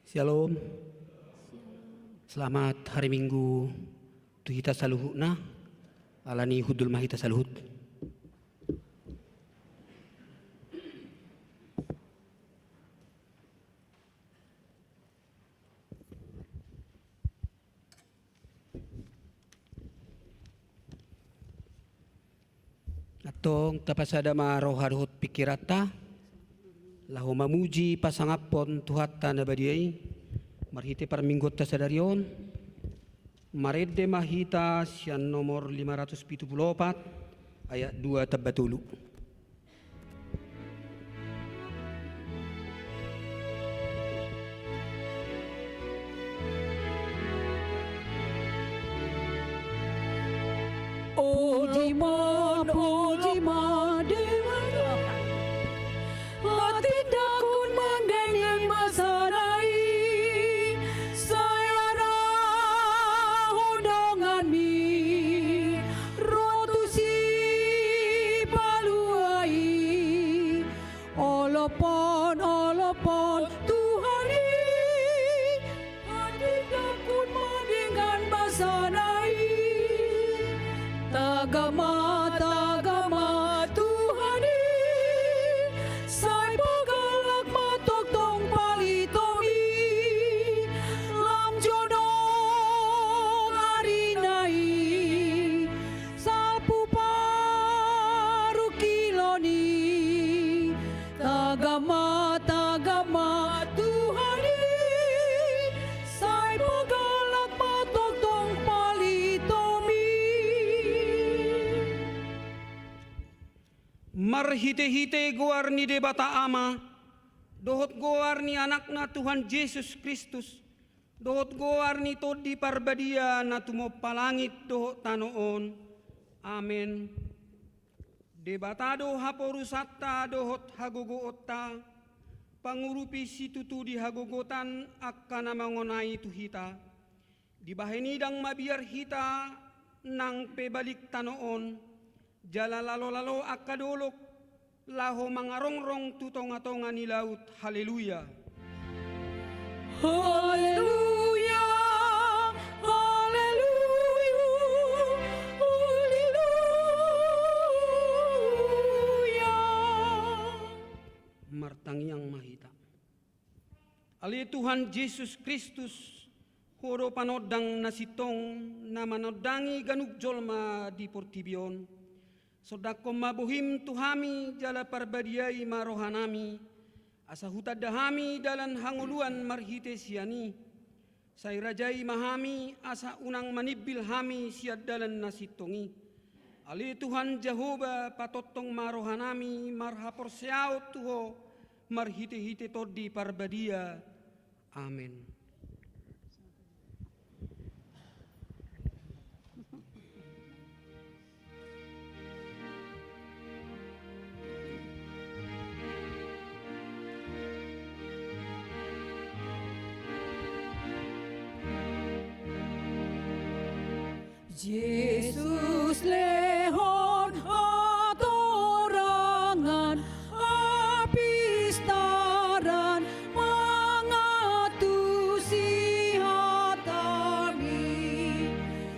Shalom. Selamat hari Minggu tuhita saluhutna alani hudul mahita saluhut. Atong tapasada maroharuhut pikirata lahu mamuji pasangapon tuhata na badiay marhite para minggot ta sadarion marede mahita siyan nomor 574 ayat 2 tabatulu. Ujima Dewa Hatindakun mandeni masarai Sayara hodongan mi Rotusi paluai Olopon Tuhani Hatindakun mandingan masarai Tagama Tuhani Say pagalak matogtong palitomi Lam jodong arinai Salpu parukiloni Tagama Tuhani Say pagalak matogtong palitomi Marhite-hite goar ni debata ama, dohot goar ni anakna Tuhan Yesus Kristus, dohot goar ni todi parbadia na tumopalangit dohot tanoon. Amen. Debatado haporusata dohot hagogoota, pangurupi situtu di hagogotan akan mangonai tuhita, dibahenidang mabiar hita nang pebalik tanoon. Jala lalo akadolok laho mangarongrong tutong-atongan ni laut. Haleluya. Haleluya, haleluya, haleluya. Martangiang mahita. Ali Tuhan Yesus Kristus horo panodang nasitong na manodangi ganug jolma di portibion. Sodako mabuhim tuhami jala parbadiai marohanami asa hutadahami dalan hanguluan marhite siani say rajai mahami asa unang manibil hami siad dalan nasitongi ali Tuhan Jehovah patotong marohanami marhapor seaut tuho marhite-hite todi parbadia. Amen. Yesus lehon atorangan apistaran mangatusi hatami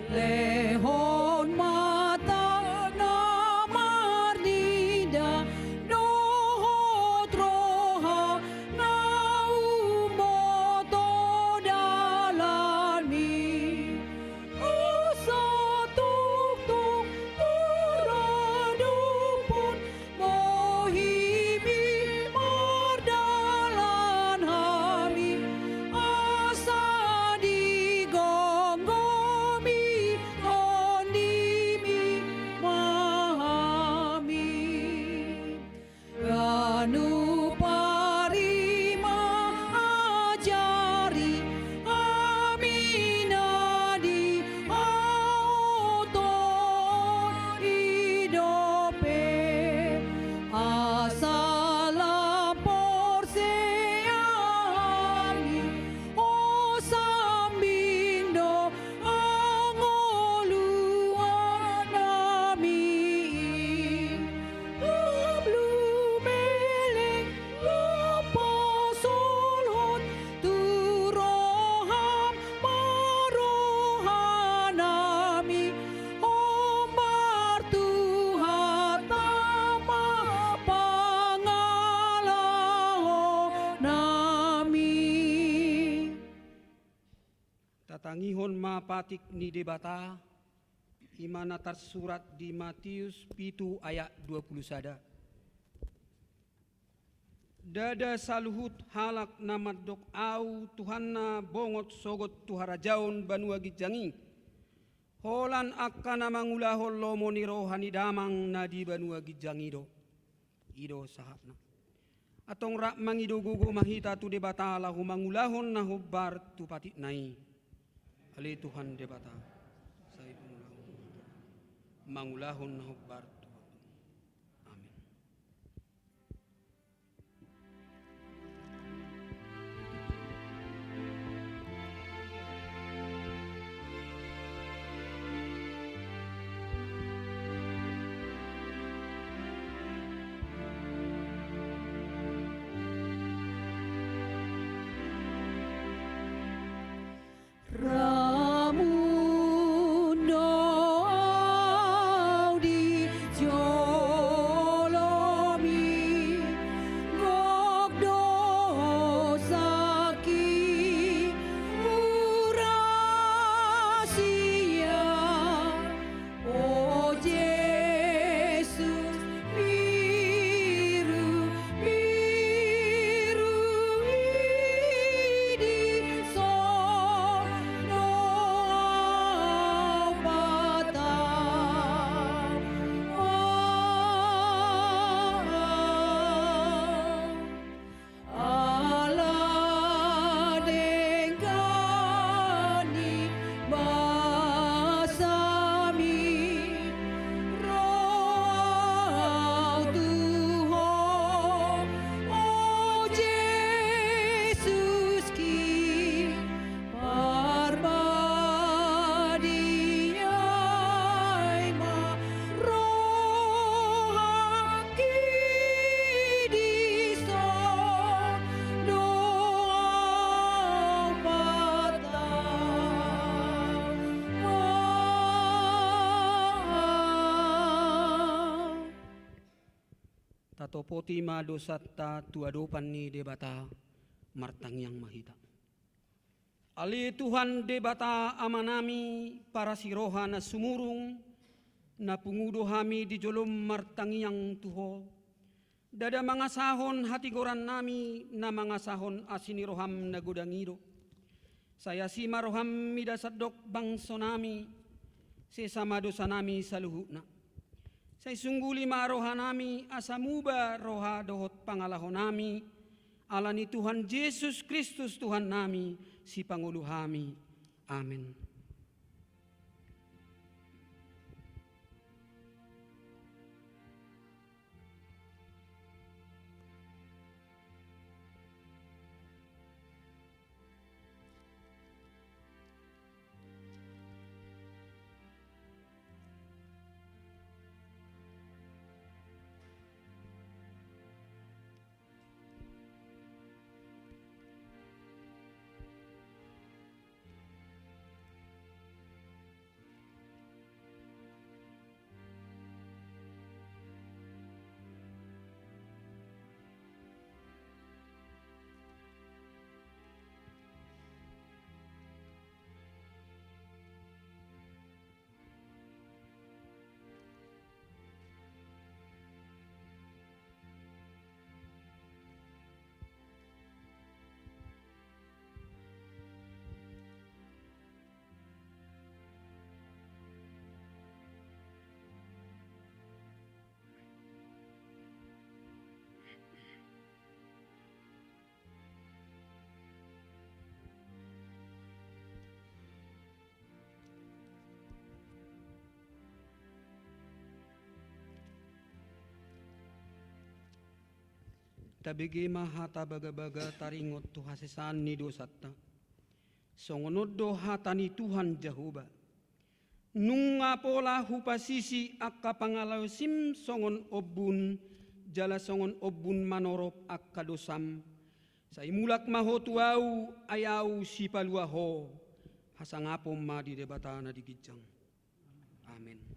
lehon mata na marnida dohot roha na umoto dalani Sato mapatik ni debata imana tersurat di Matius 7 ayat 21. Dada saluhut halak nama dok au Tuhanna bongot sogot tuhara jaun banua gijangi. Holan akkana mangulahol lomo ni rohani damang nadi banua gijangi do. Ido sahatna. Atong rak mangido gugu mahita tu debata lahu mangulahon na hubbar tu patik nai. Ali Tuhan debata. Saya mangulahon na hubbar. Topoti madosata tuadopan ni debata martang yang mahita. Ali Tuhan debata amanami para siroha na sumurung na pungudo hami di jolom martang yang tuho. Dada mangasahon hati goran nami na mangasahon asini roham na gudangido. Saya si maroham midasadok bangso nami sesama dosa nami saluhuna. Saya sungguli maroha nami asamuba roha dohot pangalahon nami alani Tuhan Yesus Kristus Tuhan nami si Pangulo hami. Amin. Tabigi mahata baga-baga taringot tu hasisan ni dosatta. Songonod do hata ni Tuhan Jehovah. Nunga pola hupasisi akka pangalaw sim songon obun jala songon obun manorop akka dosam. Sa imulak maho tuau ayaw si paluaho hasangapom ma di debata na digijang. Amen.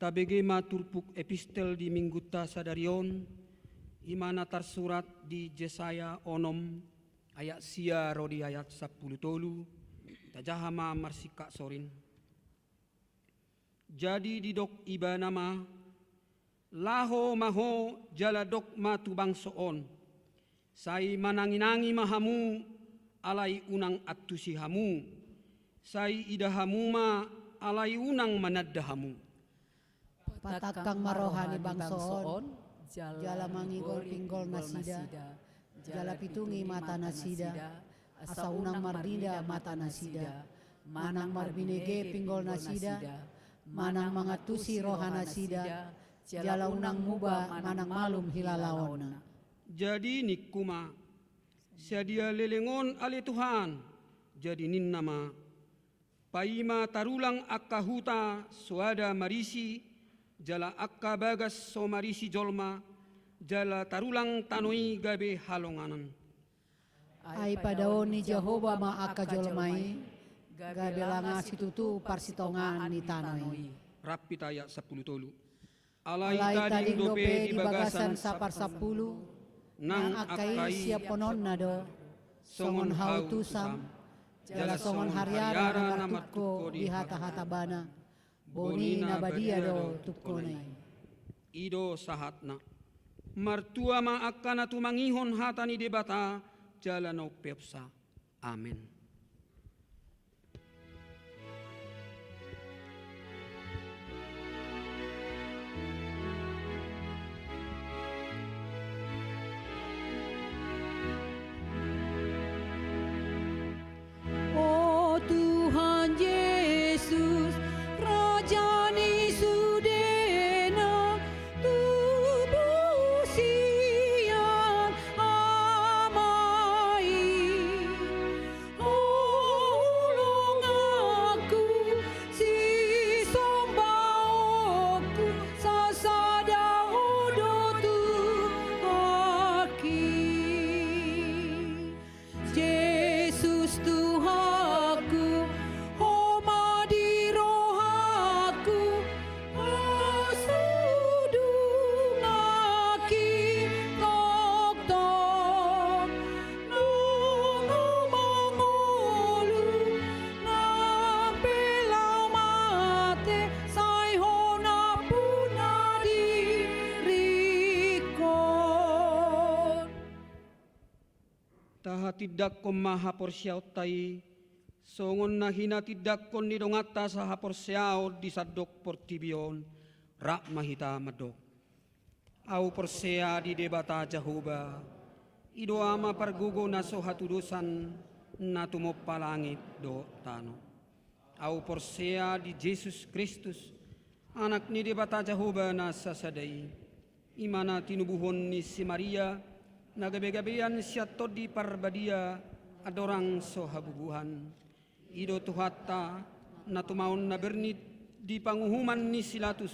tabege maturpuk epistel di minggu ta sadarion, imana tersurat di Jesaya onom ayat sia rodi ayat 10 tolu, tajahama marsika sorin. Jadi didok iba nama, laho maho jala dok matu bangsoon, sai mananginangi mahamu alai unang atusihamu, sai idahamu ma alai unang manaddahamu. Patakang marohani bangsoon, jala mangigol pinggol nasida, jala pitungi mata nasida, asa unang mardida mata nasida, manang marbinege pinggol nasida, manang mangatusi rohana sida, jala unang muba manang malum hilalawona. Jadi nikuma, sedia lelengon ale Tuhan, jadi nin nama, paima tarulang akka huta suada marisi, jala akka bagas so marisi jolma, jala tarulang tanoi gabe halonganan. Ai padaon ni Jehovah ma akka jolmai, gabe langa situtu parsitongan ni tanoi. Rapit ayat 10 tolu. Alai tading dope di bagasan sapar 10, nang akai siap ponon nado, songon hau tusam, jala songon haryara namatutko di hata-hata bana, boni nabadia do tukkonai. Ido sahatna, martua ma akana tumangihon hatani debata, jala no pepsa. Amin. Oh Tuhan Yesus, Raja ni sudena, tubuh siang amai. Oh ulung aku, si sombaoku, sasada udotu aki. Yesus Tuhanku, homa di rohaku, asudung aki tok-tok, nungu mangolu, nampelau mate, sai hona puna dirikon. Taha tidak ko mahaporsiaw tay, songon na hina tidak ko nidongata sa haporsiaw di sadok portibion, rak mahita madok. Au porsea di debata Jehovah, ido ama pargugo na so hatudusan na tumopalangit do tano. Au porsea di Jesus Kristus, anak ni debata Jehovah na sasadai, imana tinubuhon ni si Maria, nagabe-gabean siya todi parbadia adorang so habubuhan. Ido tuhatta na tumaon na bernit di panguhuman ni Silatus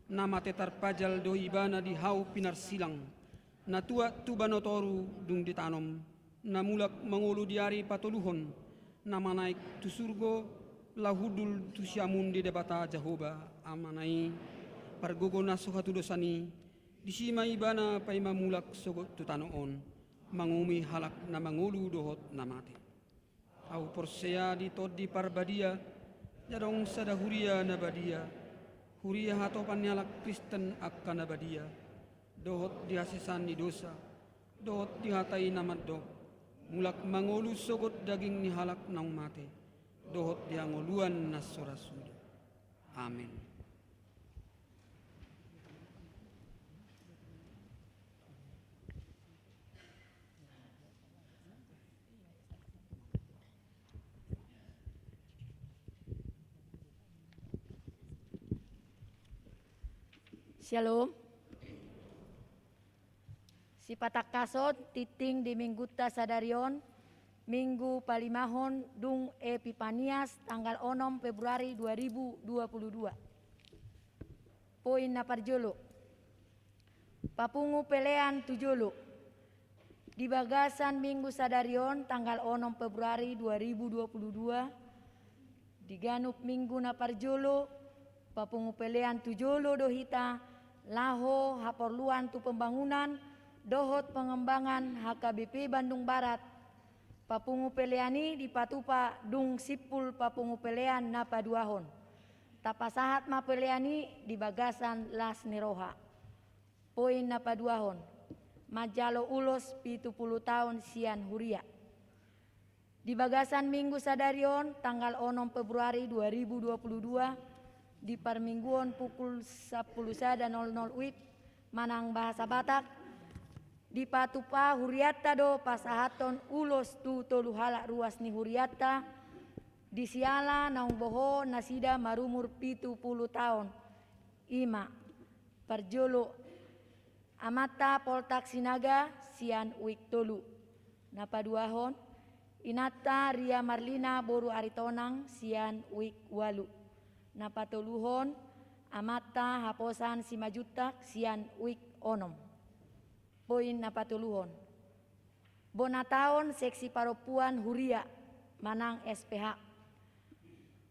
na matetarpajal do ibana di hau pinarsilang na tua tubanotoru dung ditanom na mulak mangulu diari patuluhon na manaik tu surgo lahudul tu siamun di debata Jehovah amanai pargogo na so hatudosani di sima ibana pay mamulak sogot tutanoon, mangumi halak na mangulu dohot na mati. Au porsea di todi parbadia, jadong sada huria na badia, huria hatopan nyalak Kristen akka na badia, dohot dihasesan ni dosa, dohot dihatai na maddo, mulak mangulu sogot daging ni halak nang mati, dohot diangoluan na sorasuda. Amin. Shalom. Si patak kasot titing di minggu ta sadarion minggu palimahon dung Epipanias tanggal 6 Februari 2022. Poin na parjolo. Papungu pelean tujolo. Di bagasan minggu sadarion tanggal 6 Februari 2022 diganup minggu na parjolo papungupelean tu jolo dohita laho haporluan tu pembangunan dohot pengembangan HKBP Bandung Barat. Papungupeleani di patupa dung sipul papungupelean na paduahon. Tapasahat mapeleani di bagasan las niroha. Poin na paduahon. Majalo ulos 70 tahun sian huria. Di bagasan Minggu Sadarion tanggal 6 Februari 2022 di parmingguon pukul 10.00 WIB manang bahasa Batak di patupa huriata do pasahaton ulos tu tolu halak ruas ni huriata di siala naung boho nasida marumur 70 tahun ima parjolo amata poltak sinaga sian uik tolu napaduahon inata Ria Marlina boru aritonang sian uik walu napatoluhon amata haposan simajutak sian uik onom. Poin napatuluhon. Bonataon seksi paropuan huria manang SPH.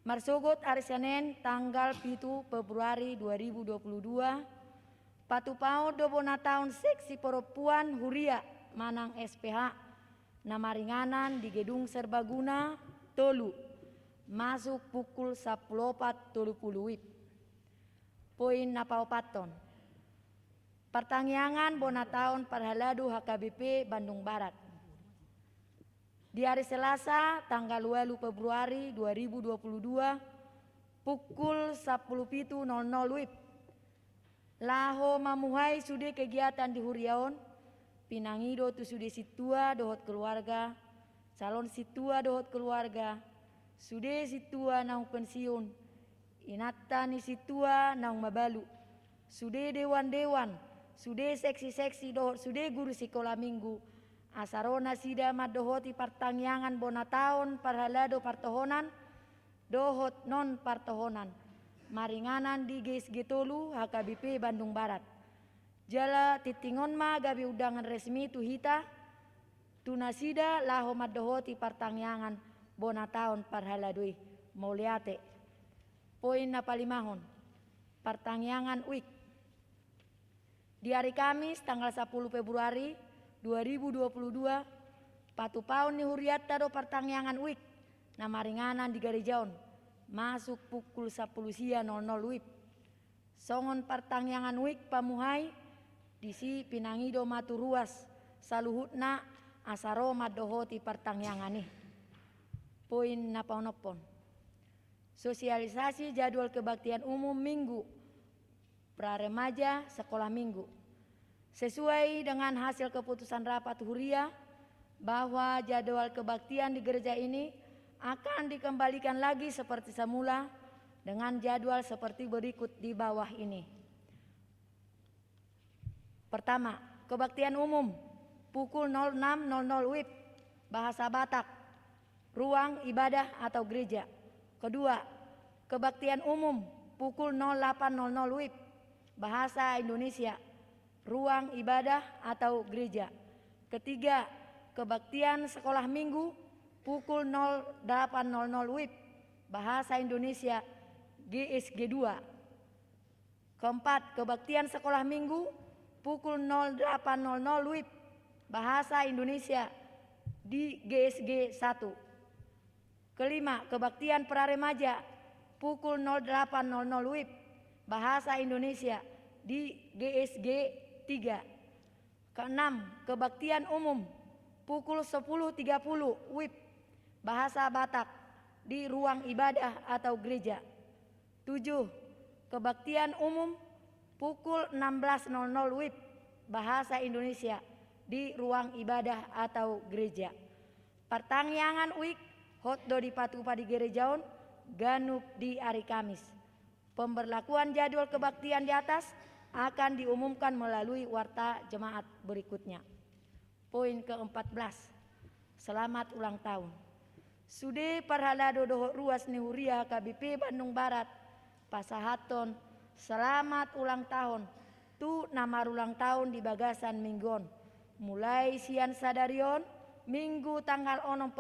Marsogot hari Senin tanggal 7 Februari 2022. Patupao do bonataon seksi paropuan huria manang SPH. Namaringanan di gedung serbaguna tolu. Masuk pukul 14.30 WIB. Poin napaopaton. Pertangyangan bonataon parhaladu HKBP Bandung Barat. Di hari Selasa tanggal 2 Februari 2022 pukul 10.00 WIB. Laho mamuhai sude kegiatan di huriaon pinangido tu sude situa dohot keluarga calon situa dohot keluarga sude situa naung pensiun inata ni situa naung mabalu sude dewan-dewan sude seksi-seksi dohot sude guru sekolah minggu asarona sida madohoti partangyangan bonataon parhalado partohonan dohot non partohonan maringanan di GSG Tolu HKBP Bandung Barat jala titingon ma gabi undangan resmi tuhita tunasida laho madohoti partangyangan bonataon parhaladoi mauliate. Poin napalimahon partangyangan uik di hari Kamis tanggal 10 Februari 2022 patupaon ni huriata do partangyangan uik namaringanan di Garijaon masuk pukul 10.00 WIB. Songon partangyangan uik pamuhai disi pinangido maturuas saluhutna asaro madohoti partangyangan nih. Poin napaonopon. Sosialisasi jadwal kebaktian umum minggu praremaja sekolah minggu. Sesuai dengan hasil keputusan rapat huria bahwa jadwal kebaktian di gereja ini akan dikembalikan lagi seperti semula dengan jadwal seperti berikut di bawah ini. Pertama, kebaktian umum pukul 06.00 WIB bahasa Batak, ruang ibadah atau gereja. Kedua, kebaktian umum pukul 08.00 WIB bahasa Indonesia, ruang ibadah atau gereja. Ketiga, kebaktian sekolah minggu pukul 08.00 WIB bahasa Indonesia GSG 2. Keempat, kebaktian sekolah minggu pukul 08.00 WIB bahasa Indonesia di GSG 1. Kelima, kebaktian praremaja pukul 08.00 WIB bahasa Indonesia di GSG 3. Keenam, kebaktian umum pukul 10.30 WIB bahasa Batak di ruang ibadah atau gereja. 7. Kebaktian umum pukul 16.00 WIB bahasa Indonesia di ruang ibadah atau gereja. Pertangyangan uik hotdo di patupa di gerejaon ganup di hari Kamis. Pemberlakuan jadwal kebaktian di atas akan diumumkan melalui warta jemaat berikutnya. Poin ke-14. Selamat ulang tahun. Sude parhalado dohot ruas ni huria KBP Bandung Barat pasahaton selamat ulang tahun. Tu nama ulang tahun di bagasan minggon. Mulai sian sadarion Minggu tanggal 6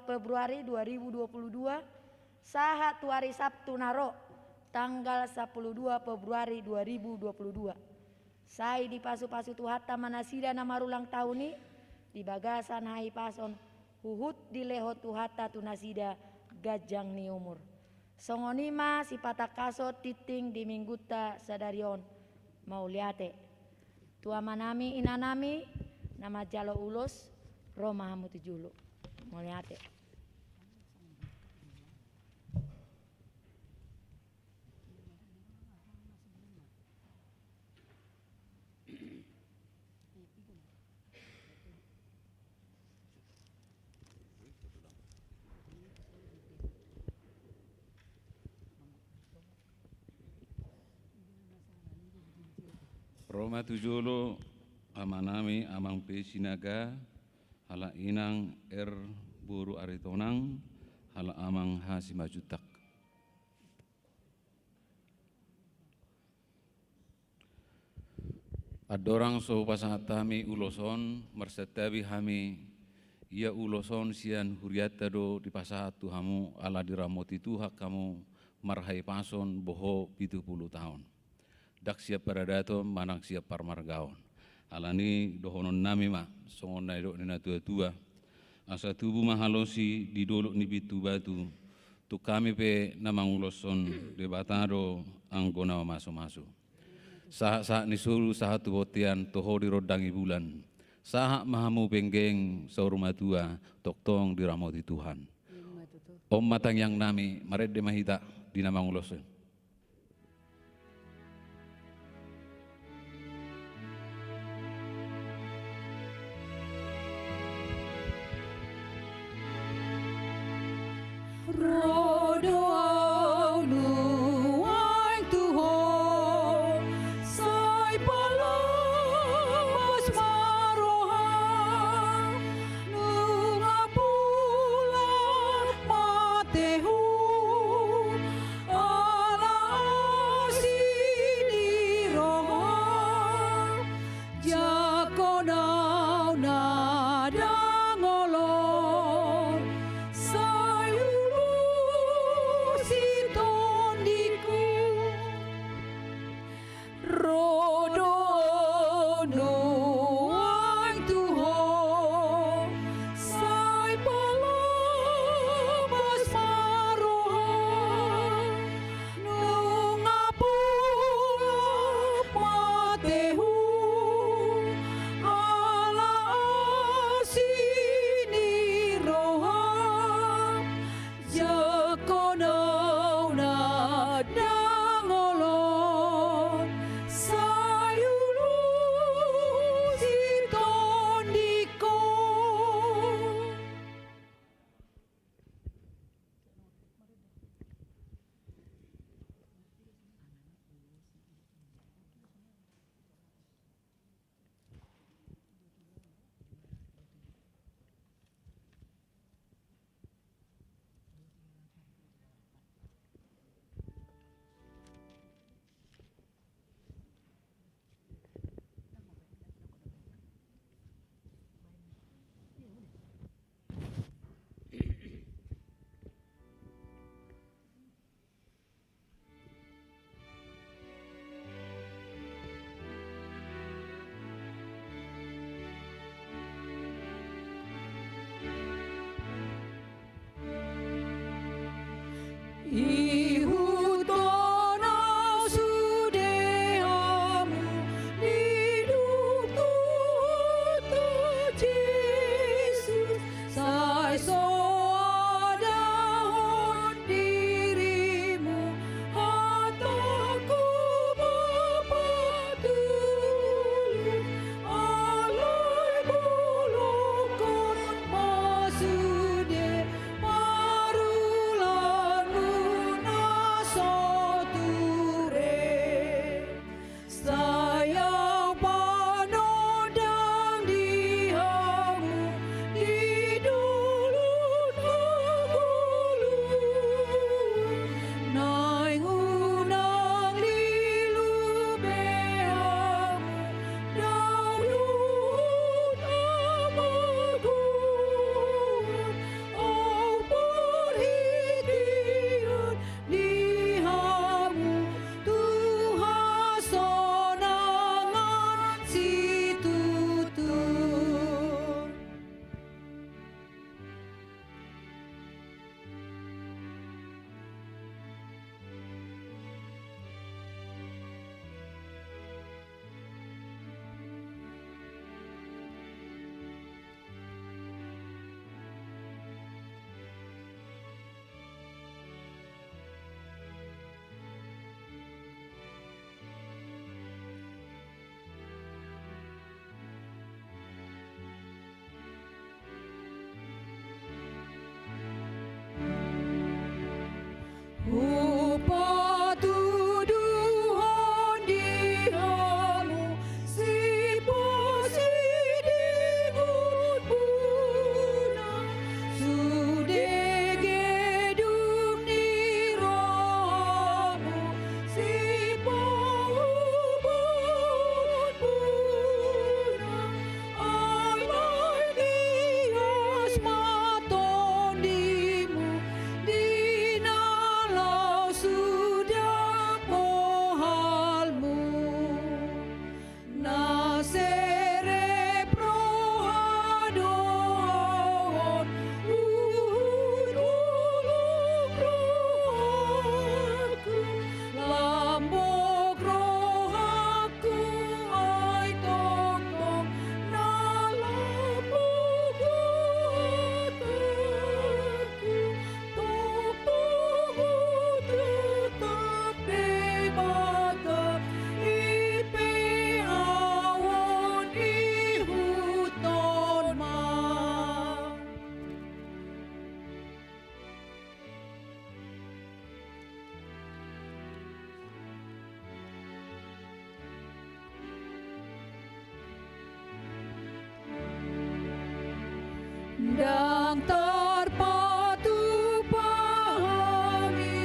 Februari 2022 saha tu hari Sabtu naro tanggal 12 Februari 2022. Sai di pasu-pasu tuhata manasida na marulang tahun di bagasan hai pason huhut di leho tuhata tunasida gajang ni umur. Songonima si patakaso titing di mingguta sadarion mauliate. Tua manami inanami nama jalo ulos Roma hamu tujulu. Mauliate. Roma tujolo amanami amang pe sinaga hala inang buru aritonang hala amang hasimajutak. Adorang so pasatami uloson mersetabi hami ia uloson sian huriata do di pasatu hamu ala diramoti tuha kamu marhai pason boho 70 tahun. Dak siap paradato manang siap parmargaon. Alani dohonon nami ma songon naidok nina tua-tua. Asa tubuh mahalosi di dolok ni bitu batu. Tu kami pe namang uloson debatado anggona maso-maso. Sahak ni suru sahat botian toho di rodangi bulan. Sahak mahamu penggeng sauruma tua toktong diramoti Tuhan. Om matang yang nami maret de mahita di namang uloson. Tehu ndang terpatu pahami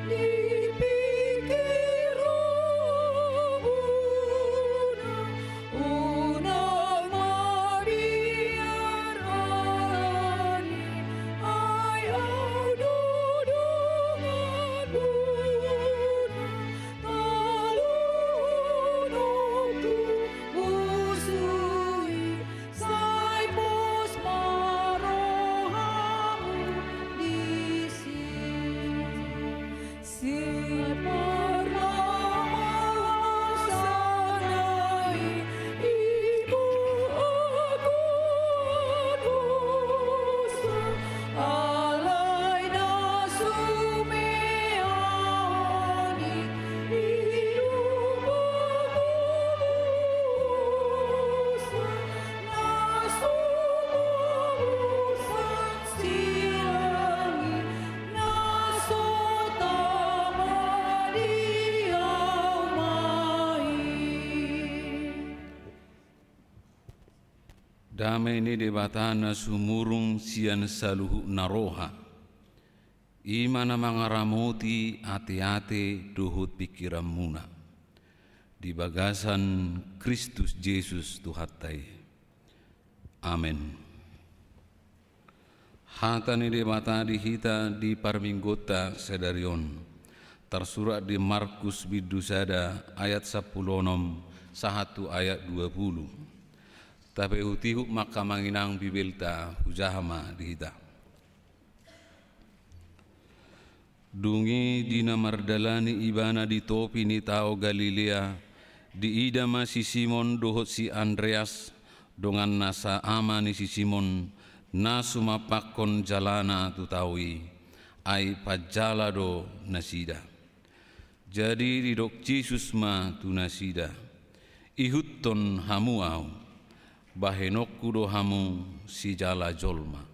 dipikir rubuna unang mabiar ani ay aududungan buna talunok tu busui sai pos marohamu di sini si sanai ibu aku dosa alai nasumeani hidup busa nasumusan silangi nasotama diau mai. Damai ni debatana sumurung sian saluhu naroha. Imana mangaramoti ate-ate duhut pikiran muna. Di bagasan Kristus Yesus Tuhatai. Amin. Hata ni debata di hita di parminggota sedarion. Tersurat di Markus Bidusada ayat 10 sahatu ayat 20. Tapi utihu maka manginang bibelta hujahama di hita. Dungi dina mardalani ibana di topi ni tao Galilea di ida si Simon dohot si Andreas dongan nasa ama ni si Simon nasuma pakon jalana tu tawi ai pajala do nasida. Jadi didok Jesus ma tu nasida ihutton hamu au bahenokku do hamu si jala jolma.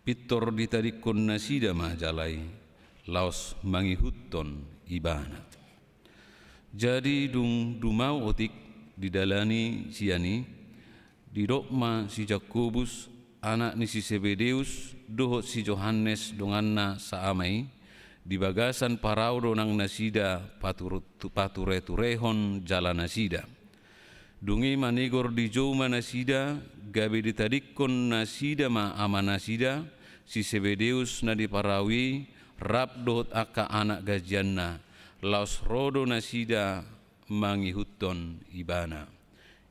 Pitor ditarikon nasida ma jalai laos mangihutton ibana. Jadi dung dumau otik didalani siani didokma si Jakobus anak ni si Zebedeus dohot si Yohanes donganna saamai di bagasan parau donang nasida pature-turehon jala nasida. Dungi manigor di jauh nasida gabe ditadikon nasida ma ama nasida si Zebedeus na diparawi rap dohot aka anak gajianna laos rodo nasida mangihutton ibana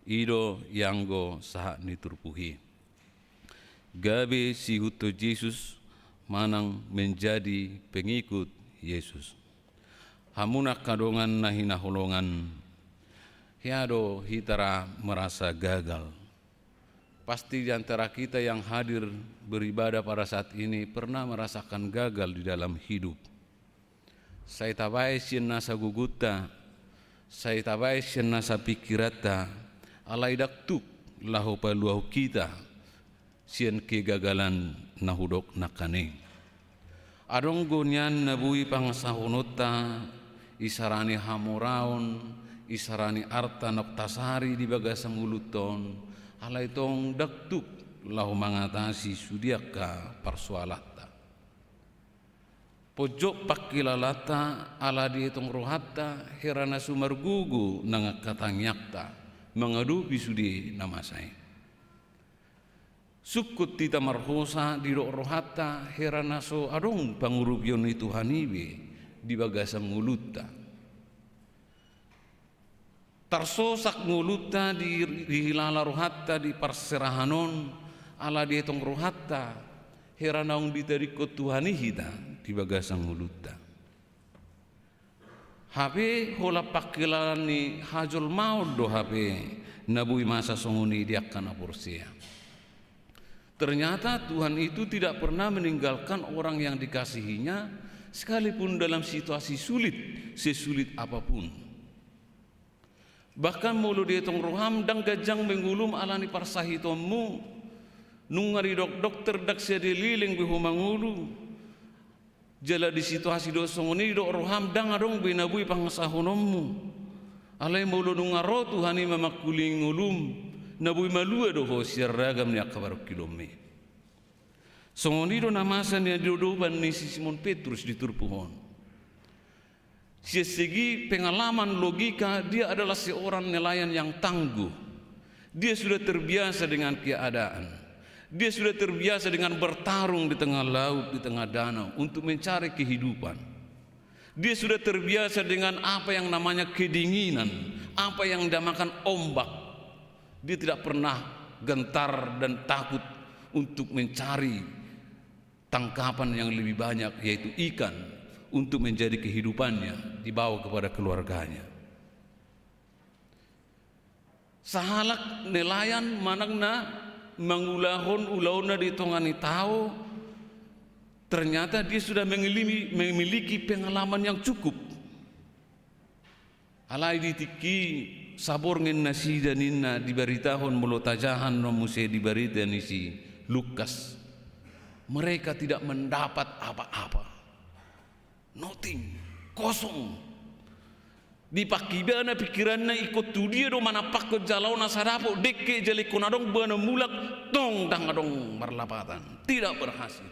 ido yanggo saha niturpuhi gabe si huto Yesus manang menjadi pengikut Yesus hamunak kadongan nahina holongan hiado hitara merasa gagal. Pasti di antara kita yang hadir beribadah pada saat ini pernah merasakan gagal di dalam hidup. Saya tabai sien nasa guguta, saya tabai sien nasa pikirata, alai daktuk lahu paluau kita, sien kegagalan nahudok nakane. Adong gonyan nabui pangsahunota, isarani hamuraon, isarani arta noktasari di bagasang uluton alai tong daktuk lahu mangatasi sudiaka parsualata pojok pakilalata ala di tong rohatta herana sumargugu nangakatanyakta mengadupi sudi nama saya sukut tita marhosa di rohatta herana so adong pangurubion itu hanibe di bagasang ulutta tarsosak nguluta di hilala rohatta di parserahanon ala di etong rohatta heranaung ditarikot Tuhani hita di bagasang nguluta habe hola pakilani hajol maud do habe nabui masa songoni diakan aporsia. Ternyata Tuhan itu tidak pernah meninggalkan orang yang dikasihinya sekalipun dalam situasi sulit sesulit apapun. Bahkan mulu dietong roham dang gajang menggulum alani parsahitommu nungari dokter dak sedeliling bihumangulu jala di situasi dosongoni dok roham dang adong binabui pangsahonommu alai mulu nungaro Tuhani memakuling ulum na bui malua do ho siaragam ni akabar kilome. Songonido namasan yang diodoban ni si Simon Petrus di Turpuhon. Segi pengalaman logika, dia adalah seorang nelayan yang tangguh. Dia sudah terbiasa dengan keadaan. Dia sudah terbiasa dengan bertarung di tengah laut, di tengah danau untuk mencari kehidupan. Dia sudah terbiasa dengan apa yang namanya kedinginan, apa yang dinamakan ombak. Dia tidak pernah gentar dan takut untuk mencari tangkapan yang lebih banyak, yaitu ikan, untuk menjadi kehidupannya, dibawa kepada keluarganya. Sahalak nelayan managna mangulahon ulauna di tongani tahu, ternyata dia sudah memiliki pengalaman yang cukup. Alai ditiki sabor ngen nasi daninna diberitahon mulotajahan nomuse diberitakan isi Lukas. Mereka tidak mendapat apa-apa, nothing, kosong. Di pakibana pikirannya ikut tu dia do mana pak ke jalau nasarapo dekke jeli kunadong bana mulak tong dang adong marlapatan, tidak berhasil.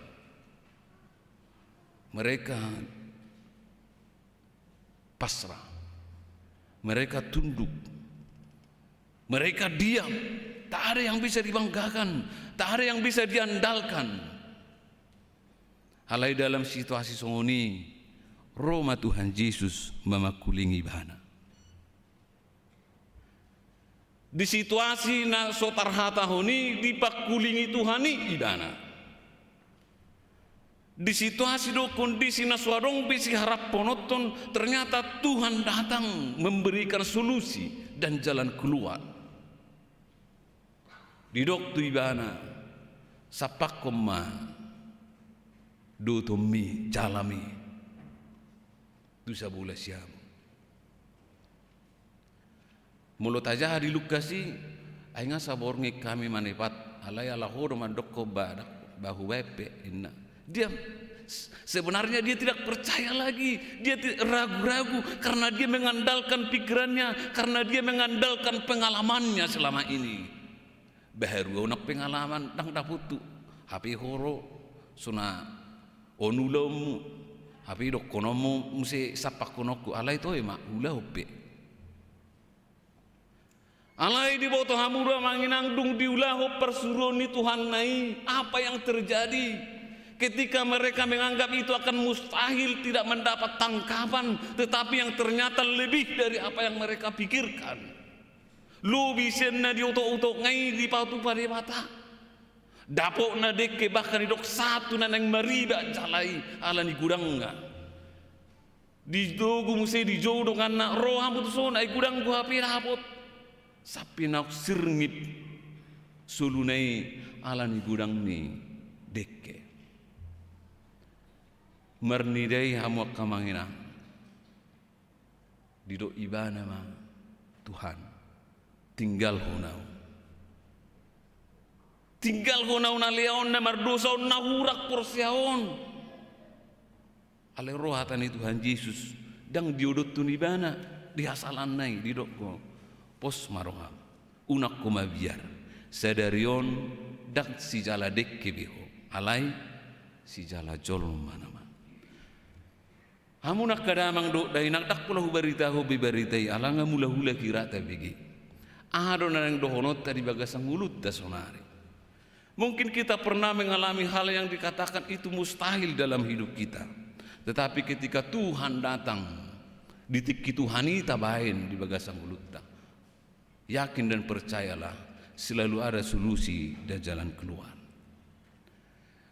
Mereka pasrah, mereka tunduk, mereka diam. Tak ada yang bisa dibanggakan, tak ada yang bisa diandalkan. Halai dalam situasi songoni, Roma Tuhan Yesus memakulingi bana. Di situasi na sotarhata honi dipakulingi Tuhani idana. Di situasi do kondisi na suarong bisi harap ponoton, ternyata Tuhan datang memberikan solusi dan jalan keluar. Di doktu ibana sapakoma do tomi jalami tu sabula siam mulut aja di Lukasi ainga sabornge kami manepat alaya lahor mandoko bahu wepe inna. Dia sebenarnya dia tidak percaya lagi, dia ragu-ragu karena dia mengandalkan pikirannya, karena dia mengandalkan pengalamannya selama ini. Baharu nak pengalaman dang daputu hapi horo suna onulomu hapi dok konomu muse sapak konoku alai to ema ula hope alai di boto hamura manginang dung diulah persuroni Tuhan nai. Apa yang terjadi ketika mereka menganggap itu akan mustahil tidak mendapat tangkapan, tetapi yang ternyata lebih dari apa yang mereka pikirkan. Lu bisa na di utok-utok ngai di pautu pada mata dapok na dekke bahkan dok satu na nang mariba jalai ala ni gudangga di dogu muse di jodoh kana roh hamut son ai gudang ku hapi rapot sapi nak sirngip sulunai ala ni gudang ni dekke mernidai hamu kamangina di do ibana ma Tuhan tinggal honau na leon na mardosa na hurak porsiaon ale rohatan itu Tuhan Yesus dang diodot tunibana di hasalan nai di doko pos maroham unak koma biar sadarion dak si jala dekke beho alai si jala jolom manama hamunak kadamang do dai nak dak pulau beritahu bibaritai alanga mula hula kirata begi ado nang dohonot tadi bagasang mulut da sonari. Mungkin kita pernah mengalami hal yang dikatakan itu mustahil dalam hidup kita. Tetapi ketika Tuhan datang, ditiki Tuhani tabain di bagasang mulutnya. Yakin dan percayalah, selalu ada solusi dan jalan keluar.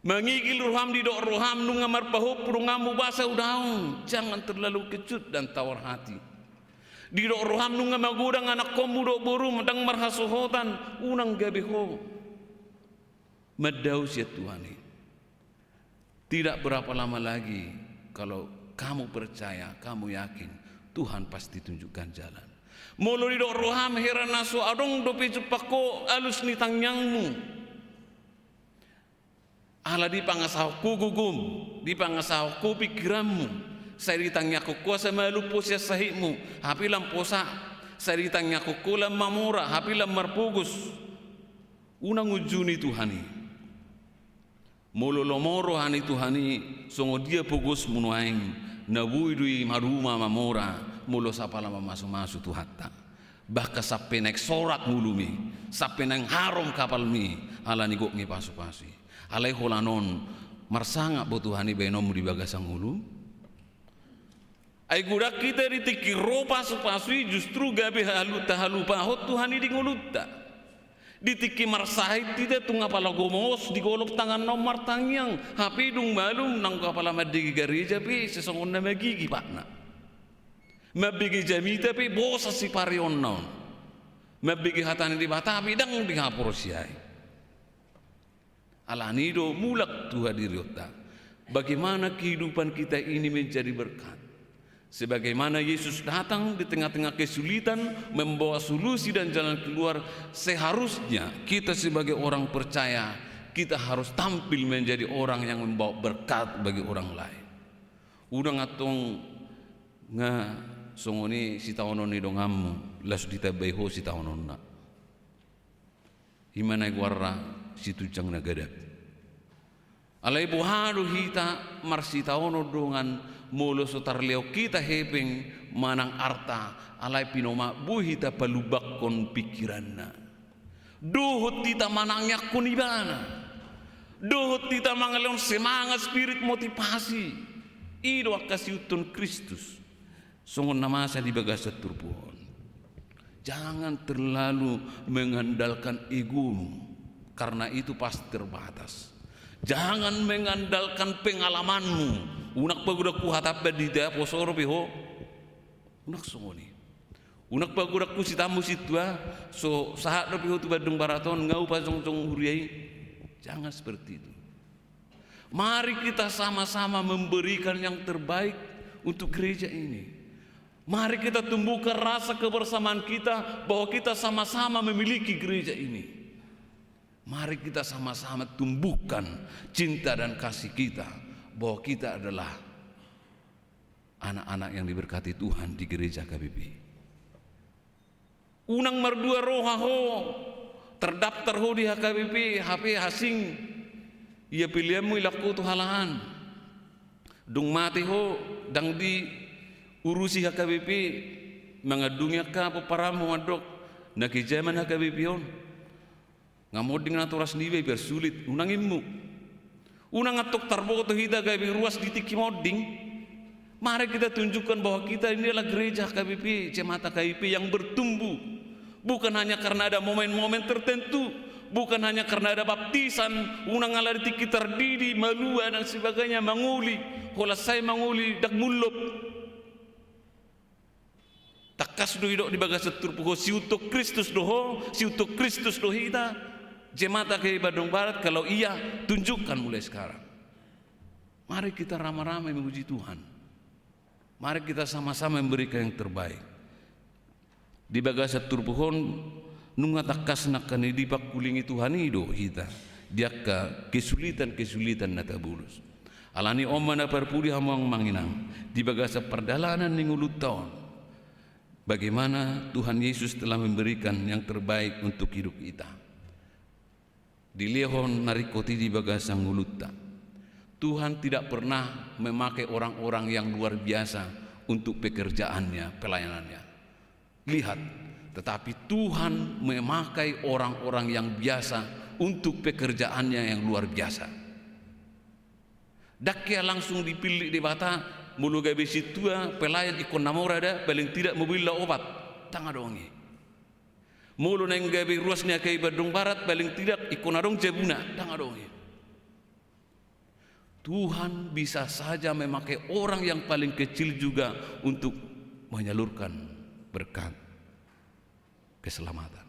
Mengigil roham di dok roham nungamar pahup rungamu basa udaung. Jangan terlalu kecut dan tawar hati. Di dok roham nungamagudang anak komu dok buru medang marhasuhotan unang gabeho. Medau sia Tuhan. Tidak berapa lama lagi kalau kamu percaya, kamu yakin Tuhan pasti tunjukkan jalan. Molo di dok roham heran nasu adong dope cepako alus ni tangyangmu. Ala di pangasahku gugum, di pangasahku pikiranmu. Saya ditanya aku kuasa malu posia sahikmu, hapi lamposa. Saya ditanya aku kulam mamura, hapi lam marpugus. unang ujuni Tuhani mololomoro hani Tuhani songo dia pugos munuaing nabuidui maruma mamora molo sapala mamasu-masu Tuhatta bahka sape naik sorak mulumi sape nang harom kapal mi ala nigok ngi pasu-pasi alai holanon marsanga bo Tuhani benom di bagasang ulu ai gudak kita ditiki ropa pasu-pasui justru gabe halu pahot Tuhani di ngulutta ditiki marsahit tidak tunga pala gomos di golok tangan nomor tangyang hapi dung balum nang kapala madigi gereja pi sesongon na magigi pakna mabigi jamita pi bosa si parion non mabigi hatani di batapi dang di ngapur siai alanido mulak Tuhan diriota bagaimana kehidupan kita ini menjadi berkat sebagaimana Yesus datang di tengah-tengah kesulitan membawa solusi dan jalan keluar seharusnya kita sebagai orang percaya kita harus tampil menjadi orang yang membawa berkat bagi orang lain udang atong nga songoni si taonon ni dongamu las ditabeho si taonon na himana guarra si tujang nagadap alai buhadu hita marsi taono dongan molo sotar leo kita hepeng manang arta alai pinoma buhita palubak kon pikiranna duhut tita manangnya kunibana duhut tita mangaleon semangat spirit motivasi ido akasiutun Kristus songon namasa di bagasa turpuhon jangan terlalu mengandalkan egomu karena itu pasti terbatas jangan mengandalkan pengalamanmu unak pagudak ku hatap di dia posoro beho unak songoni unak pagudak ku sitamu situa so sahat beho tu badung baraton ngau pasong-song huriai jangan seperti itu mari kita sama-sama memberikan yang terbaik untuk gereja ini mari kita tumbuhkan rasa kebersamaan kita bahwa kita sama-sama memiliki gereja ini mari kita sama-sama tumbuhkan cinta dan kasih kita bahwa kita adalah anak-anak yang diberkati Tuhan di gereja KBP. Unang merdua roha ho terdaftar ho di HKBP HP hasing ia pilihanmu ilaku tu halahan dung mati ho dang di urusi HKBP mengadungnya ka paparamu ngadok na kijaman HKBP on ngamoding naturas niwe biar sulit unanginmu unang atok tarboto hita gabi ruas ditiki moding mari kita tunjukkan bahwa kita ini adalah gereja KBP Cemata KBP yang bertumbuh bukan hanya karena ada momen-momen tertentu bukan hanya karena ada baptisan unang ala ditiki terdidi malua dan sebagainya manguli holasai manguli dak mulop takas do hidok di bagas turpuho si untuk Kristus doho si untuk Kristus do hita Jemaat ke Bandung Barat kalau iya tunjukkan mulai sekarang mari kita ramai-ramai memuji Tuhan mari kita sama-sama memberikan yang terbaik di bagasa turpuhon nunga takas nakkan di kulingi Tuhan itu kita dia ke kesulitan natabulus alani omana perpudi hamang manginang di bagasa perdalanan ningulut tahun bagaimana Tuhan Yesus telah memberikan yang terbaik untuk hidup kita di lehon narikoti di bagasang ngulutta Tuhan tidak pernah memakai orang-orang yang luar biasa untuk pekerjaannya pelayanannya lihat tetapi Tuhan memakai orang-orang yang biasa untuk pekerjaannya yang luar biasa dakya langsung dipilih di bata mulu gabe situa pelayan ikon namorada paling tidak mobil obat tangadongi mulu neng gabi ruasnya ke Bandung Barat paling tidak ikonadong jebuna tangadongi Tuhan bisa saja memakai orang yang paling kecil juga untuk menyalurkan berkat keselamatan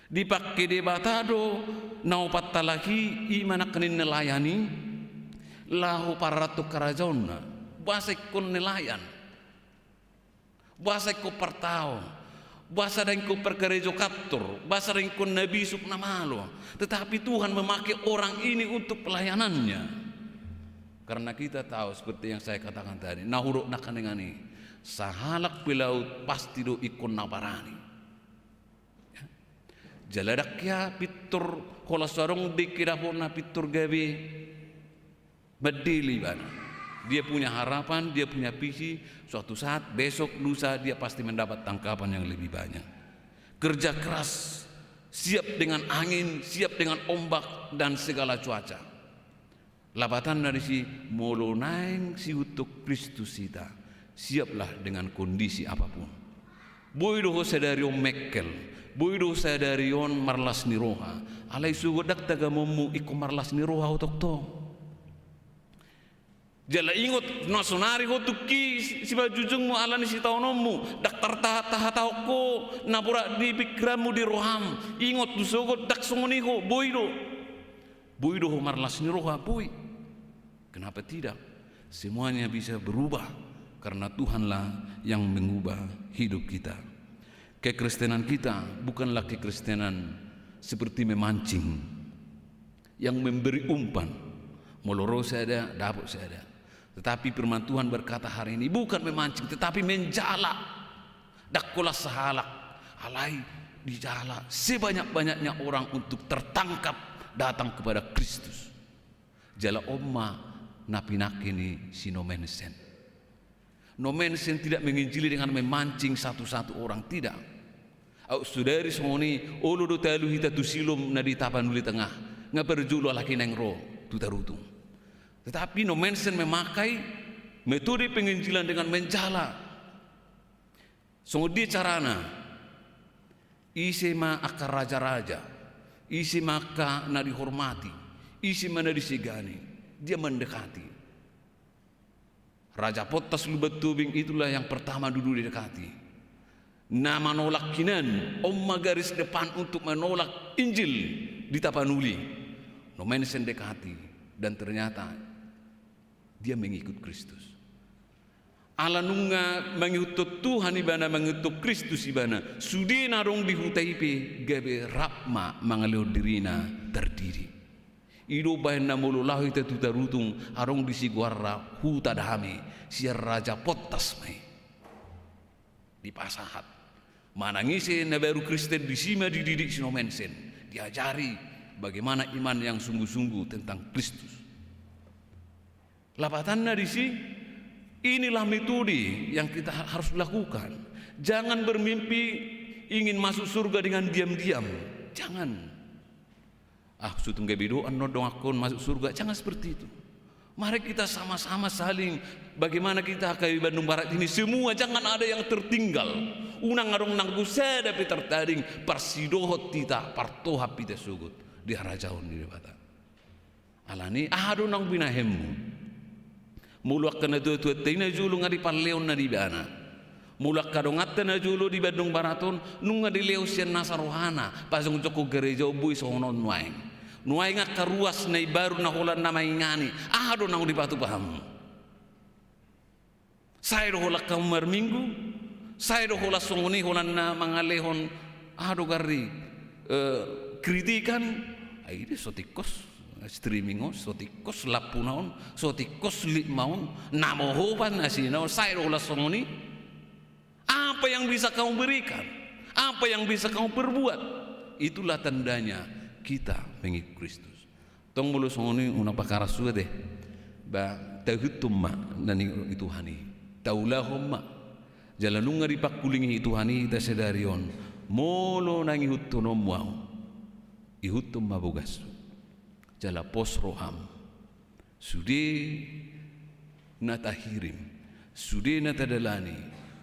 dipakai di batado naupat talahi imana kenin nelayani lahu paratu karajona bahasa ikon nelayan bahasa ikon partao bahasa dengku perkerejo kaptur bahasa dengku nabi supnamalo tetapi Tuhan memakai orang ini untuk pelayanannya karena kita tahu seperti yang saya katakan tadi nahuruk nakanengani sahalak pilaut pasti do ikon nabarani Jaladak ya pitur kola sorong dikirapona pitur gawe bedili bana. Dia punya harapan, dia punya visi, suatu saat besok lusa dia pasti mendapat tangkapan yang lebih banyak. Kerja keras, siap dengan angin, siap dengan ombak dan segala cuaca. Labatan dari si molo naing si utuk Kristus kita, siaplah dengan kondisi apapun. Boido sedarion mekkel, boido sedarion marlas niroha, alai sugodak tagamomu iku marlas niroha utok to. Jala ingot nasonari ko tuki si bajujungmu alani si taunomu dak taha ko napura di pikiranmu di roham ingot dusogot dak songoniho boido marlas ni roha boy. Kenapa tidak? Semuanya bisa berubah karena Tuhanlah yang mengubah hidup kita. Kekristenan kita bukanlah kekristenan seperti memancing yang memberi umpan moloro saya ada dapur saya ada. Tetapi firman Tuhan berkata hari ini bukan memancing tetapi menjala. Dakola sahalak alai dijala sebanyak-banyaknya orang untuk tertangkap datang kepada Kristus. Jala omma napinakini si nomensen. Nomensen tidak menginjili dengan memancing satu-satu orang, tidak. Au sudari songoni ulu do talu hita tusilum na di tapanuli tengah ngaperjulo laki neng ro tutarutung. Tetapi nomensen memakai metode penginjilan dengan menjala. Songodi carana isi ma akar raja-raja, isi maka na dihormati, isi mana disegani, dia mendekati. Raja Potas Lubetubing itulah yang pertama dulu didekati. Nama nolak kinan, omma garis depan untuk menolak Injil di Tapanuli. Nomensen dekati dan ternyata dia mengikut Kristus. Ala nunga mengikut Tuhan ibana mengikut Kristus ibana. Sudi narong di hutaipe gabe rapma mangaleo dirina terdiri. Ido bahen namolo lahu ita tutarutung arong di sigwarra huta dahame siar Raja Potas mai. Di pasahat. Manangise na baru Kristen disima dididik sinomensen. Diajari bagaimana iman yang sungguh-sungguh tentang Kristus. Lapatannya di sini, inilah metode yang kita harus lakukan. Jangan bermimpi ingin masuk surga dengan diam-diam. Jangan. Sutung gebedoan nodong akun masuk surga. Jangan seperti itu. Mari kita sama-sama saling bagaimana kita ke Bandung Barat ini semua jangan ada yang tertinggal. Unang arong nang busa dapat tertaring parsidohot tita partoha pita sugut di harajaon di debata. Alani ado nang binahemu. Mulak kana tu tina julu ngadi palleon na di bana. Mulak kadongat na julu di Bandung Baraton nunga di leusian nasarohana pasung joko gereja bui sonon nuaing. Nuaing karuas na baru na holan na maingani. Ado nang di batu paham. Saya do holak kamar minggu. Saya do holak songoni holan na mangalehon ado gari kritikan aide sotikos streaming sotikos lapunaon sotikos limaon namohoban asinaon saya ulas songoni. Apa yang bisa kamu berikan, apa yang bisa kamu perbuat, itulah tandanya kita mengikut Kristus. Tong mulu songoni una pakara sudah deh ba tahutumma nani itu hani taulahumma jalanunga di pakulingi itu hani ta sedarion molo nangi hutunom wau ihutum mabugas jala pos roham sudi natahirim sudi natadalani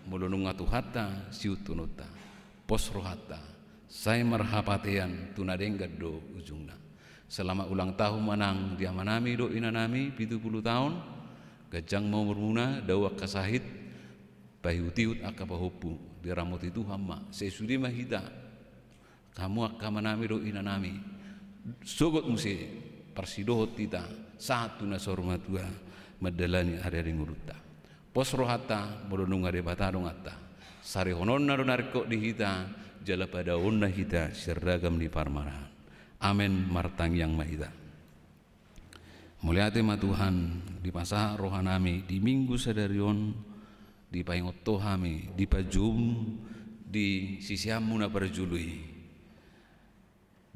mulununga tuhata siutunota pos rohata saya marhapatean tunadengga do ujungna selama ulang tahun manang dia manami do inanami 70 tahun gajang mau bermuna dawak kasahit pahutiut akapahupu di ramut itu hamma sesudi mahida kamu akamanami do inanami sogot musi parsidohot tita satu nasorma tua madalani hari-hari ngurutta pos rohata molonunga de batadong atta sare hononna narko di hita jala pada onna hita seragam di parmarahan amen martang yang mahita muliate ma Tuhan di pasah rohanami di minggu sadarion di paingoto hami di pajum di sisiamu na perjului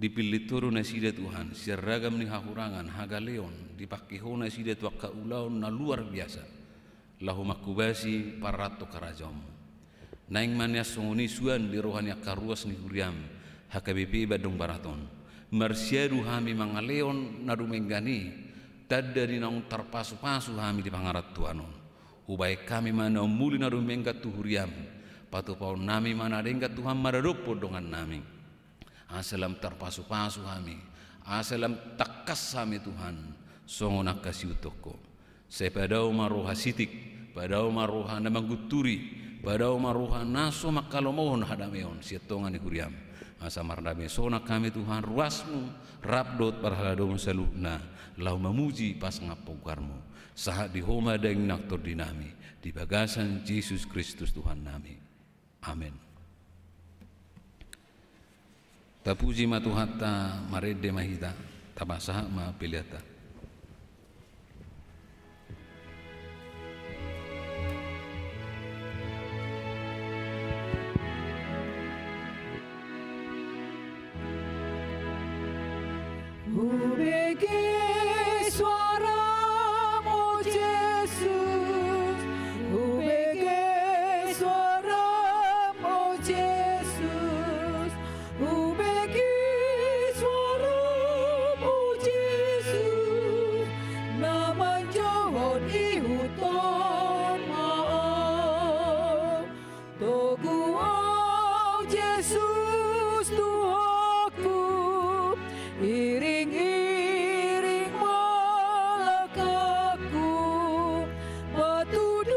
dipilih turun na sida Tuhan, seragam ni hahurangan, hagaleon, dipakihona sida tuaka ulaun na luar biasa, lahu makubasi parato karajamu. Naing mania songoni suan di rohani akaruas ni huriam, hakabipi badong baraton, marsiadu hami mangaleon na dumenggani, tadda di naung tarpasu-pasu hami di pangarat Tuhanon, ubai kami mana umuli na dumenggat tu huriam, patu pau nami mana denggat Tuhan maradopo dongan nami. Asalam terpasu-pasu kami, asalam takas kami Tuhan, songo nakasi utoko. Sepadau maruha sitik, padau maruha namaguturi, padau maruha naso makalomohon hadameon siatongan ikuriam. Asa mardame sona kami Tuhan ruasmu, rabdot parhaladom saluna, lau memuji pas ngapokarmu. Saat di homa deng naktor dinami, di bagasan Yesus Kristus Tuhan nami. Amin. Tapuji matuhatta marede mahita tabasaha ma piliata. Ubege suaramu Yesus, ubege suaramu Yesus, ubege suaramu Yesus, nama John ihuton maaf, togu au Yesus Tuhanku, iring-iring malakaku, patudunmu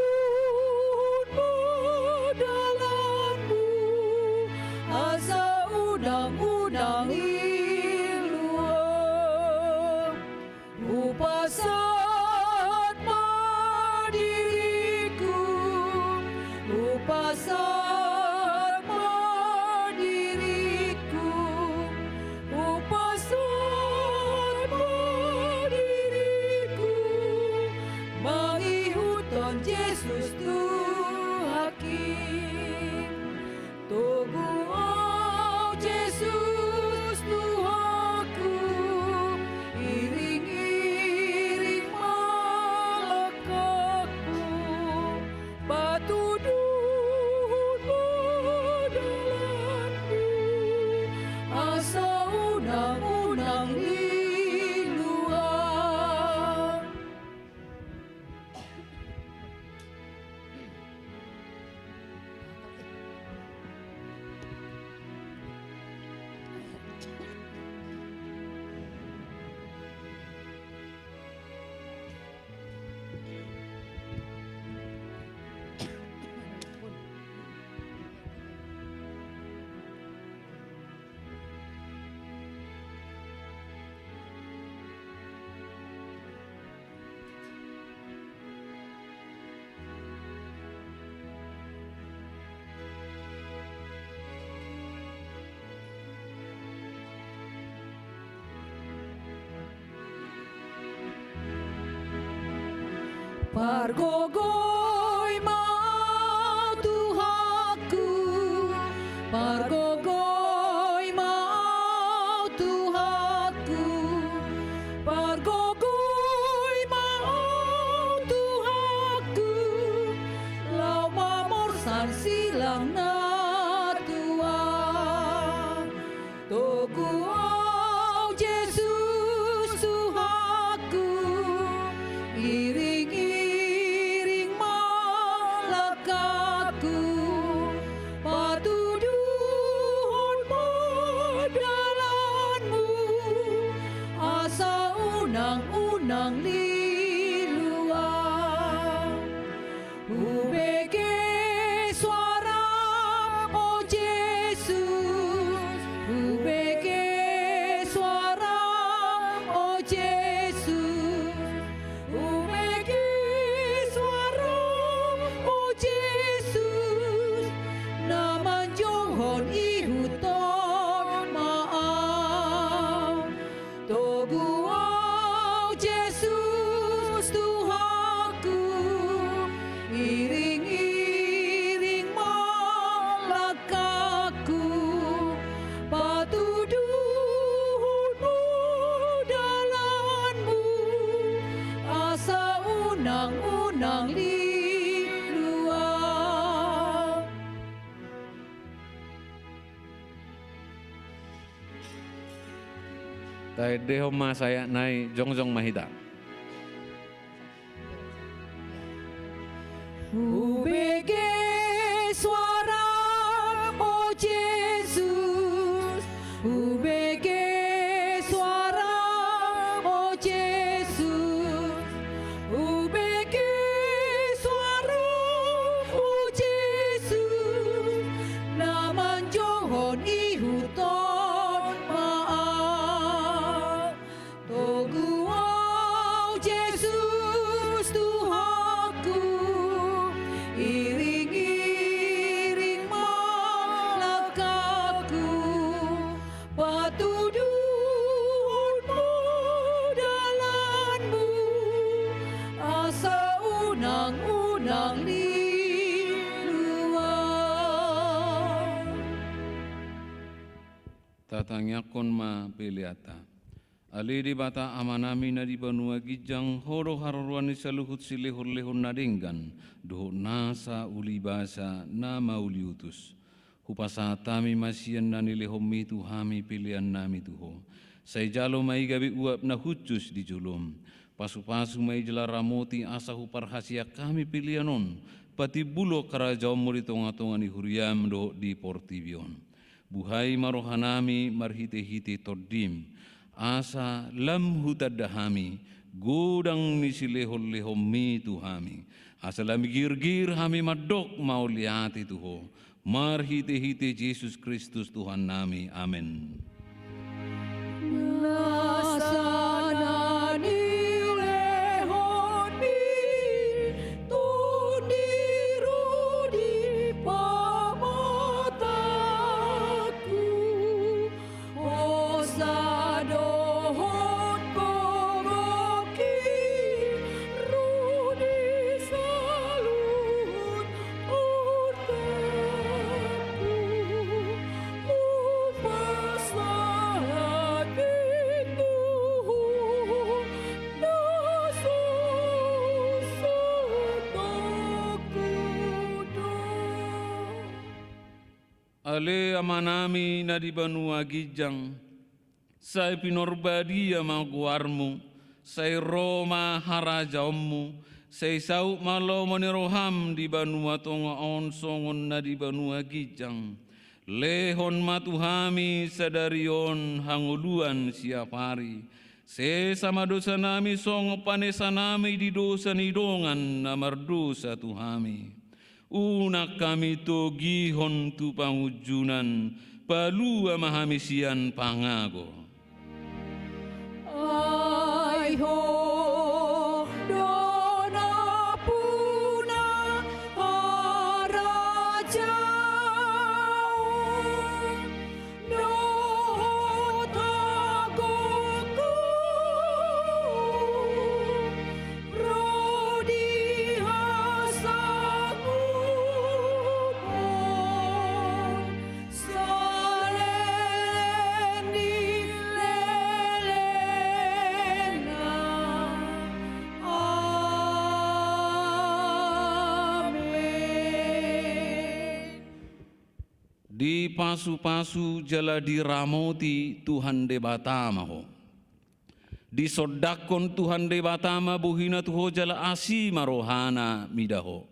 dalammu, asa undang-undang iluang, upasan diriku, upasan diriku, upasan diriku, mengikuton Yesus Tuhakim, togu au Yesus Tuhanku, iring-iring malakaku, patudunmu dalammu, asa undang-undang iluang. Pargogoy mau Tuhanku, pargogoy mau Tuhanku, pargogoy mau Tuhanku, lau mamorsan silang na Tuhan, togu au Yesus Tuhanku, iring-iring malakaku, patudunmu dalammu, asa undang-undang liluang, ubege suara oh Yesus, ubege Tai deho ma saya nai jongjong mahita. Ubege suara oh Yesus, ubege suara oh Yesus, ubege suara oh Yesus, naman johon ihuton maaf, togu oh Yesus Tuhanku, iring-iring malakaku, patuduhmu dalanmu, asa unang-unang liluan. Tatangyakon ma peliata. Ali di bata amanami na di banua gijang horo haruruan ni saluhut silehor-lehor nadinggan doho nasa uli basa na mauli utus. Hupasa tami masian na nilehomi tuhami pilihan nami tuho. Say jalo mai gabi uap na hucus di julum. Pasu-pasu mai jela ramoti asa huparhasia kami pilihanon. Pati bulo karajaw mo di tonga-tonga ni huriam doho di portibion. Buhay marohanami marhite-hite todim. Asa lam hutadahami godang ni silehol-lehom mi tuhami. Asa lam gir-gir hami madok mau liati tuho. Marhite-hite Yesus Kristus Tuhan nami. Amin. Nasana nilehon mi, tundiru di pamataku, osadohon koroki, rudi salut urteku, upasalah pintuhu, nasus setoku do. Ale amanami na di banua gijang. Say pinorbadia maguarmu, say Roma harajammu, say sau malo maniroham di banua tonga on songon na di banua gijang. Lehon matuhami sadarion hanguluan siap hari. Se sama dosa nami songo panesa nami di dosa nidongan namar dosa tuhami. Unak kami to gihon tu pangujunan, palu amahami sian pangago. Ai ho dona puna harajaon, no tagoku rodi hasangu salendi Di pasu-pasu jala diramoti Tuhan debatama ho. Di sodakon Tuhan debatama buhina tuho jala asi marohana midaho.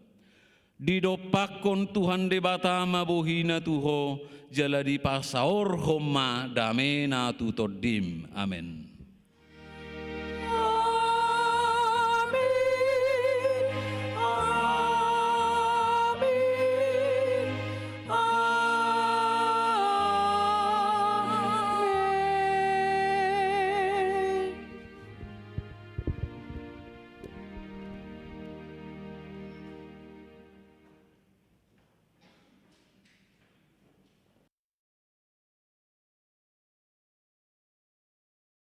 Di dopakon Tuhan debatama buhina tuho jala di pasaor homa damena tutodim. Amin.